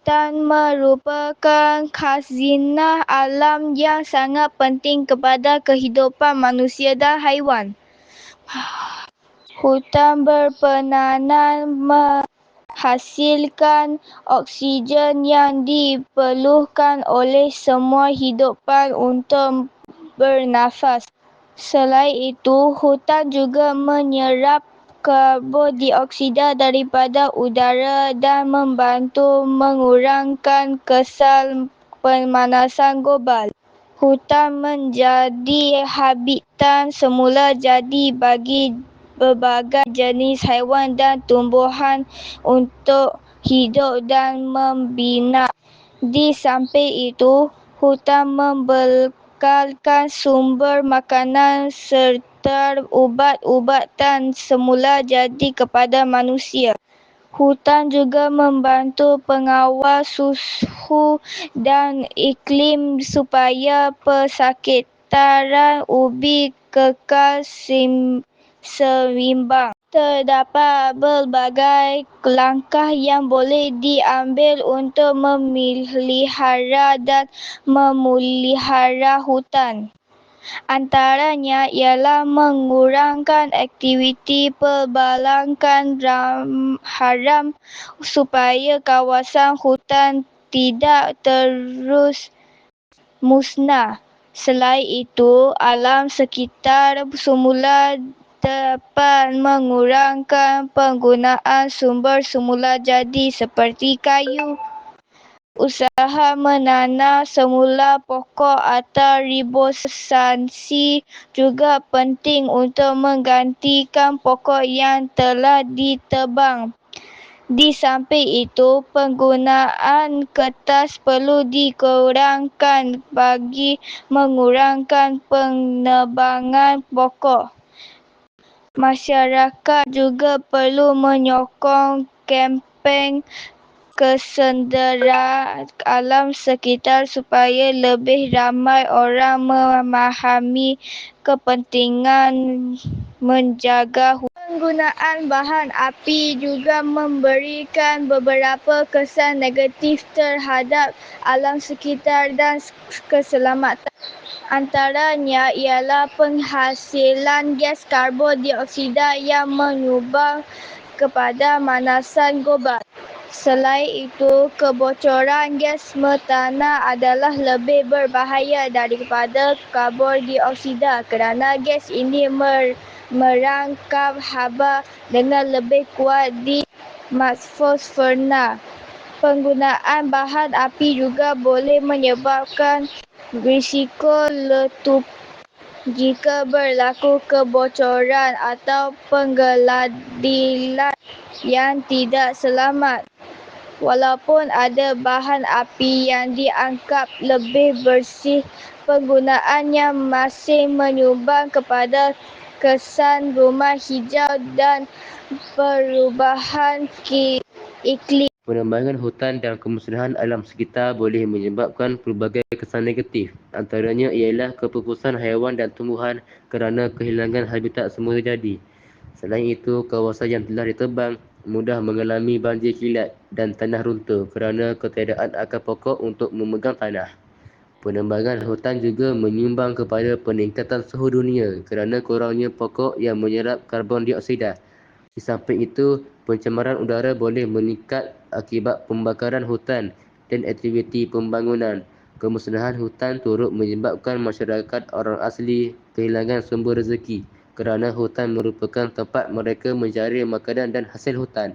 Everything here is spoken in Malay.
Hutan merupakan khazanah alam yang sangat penting kepada kehidupan manusia dan haiwan. Hutan berperanan menghasilkan oksigen yang diperlukan oleh semua hidupan untuk bernafas. Selain itu, hutan juga menyerap karbon dioksida daripada udara dan membantu mengurangkan kesan pemanasan global. Hutan menjadi habitat semula jadi bagi berbagai jenis haiwan dan tumbuhan untuk hidup dan membina. Di samping itu, hutan membekalkan sumber makanan serta ubat-ubatan semula jadi kepada manusia. Hutan juga membantu pengawal suhu dan iklim supaya persekitaran ubi kekal seimbang. Terdapat berbagai langkah yang boleh diambil untuk memelihara dan memelihara hutan. Antaranya ialah mengurangkan aktiviti pembakaran haram supaya kawasan hutan tidak terus musnah. Selain itu, alam sekitar semula dapat mengurangkan penggunaan sumber semula jadi seperti kayu. Usaha menanam semula pokok atau reboisasi juga penting untuk menggantikan pokok yang telah ditebang. Di samping itu, penggunaan kertas perlu dikurangkan bagi mengurangkan penebangan pokok. Masyarakat juga perlu menyokong kempen kesedaran alam sekitar supaya lebih ramai orang memahami kepentingan menjaga hutan. Penggunaan bahan api juga memberikan beberapa kesan negatif terhadap alam sekitar dan keselamatan. Antaranya ialah penghasilan gas karbon dioksida yang menyumbang kepada pemanasan global. Selain itu, kebocoran gas metana adalah lebih berbahaya daripada karbon dioksida kerana gas ini merangkap haba dengan lebih kuat di atmosfera. Penggunaan bahan api juga boleh menyebabkan risiko letup jika berlaku kebocoran atau penggelidiran yang tidak selamat. Walaupun ada bahan api yang dianggap lebih bersih, penggunaannya masih menyumbang kepada kesan rumah hijau dan perubahan iklim. Penebangan hutan dan kemusnahan alam sekitar boleh menyebabkan pelbagai kesan negatif. Antaranya ialah kepupusan haiwan dan tumbuhan kerana kehilangan habitat semula jadi. Selain itu, kawasan yang telah ditebang mudah mengalami banjir kilat dan tanah runtuh kerana ketiadaan akar pokok untuk memegang tanah. Penebangan hutan juga menyumbang kepada peningkatan suhu dunia kerana kurangnya pokok yang menyerap karbon dioksida. Di samping itu, pencemaran udara boleh meningkat akibat pembakaran hutan dan aktiviti pembangunan. Kemusnahan hutan turut menyebabkan masyarakat orang asli kehilangan sumber rezeki kerana hutan merupakan tempat mereka mencari makanan dan hasil hutan.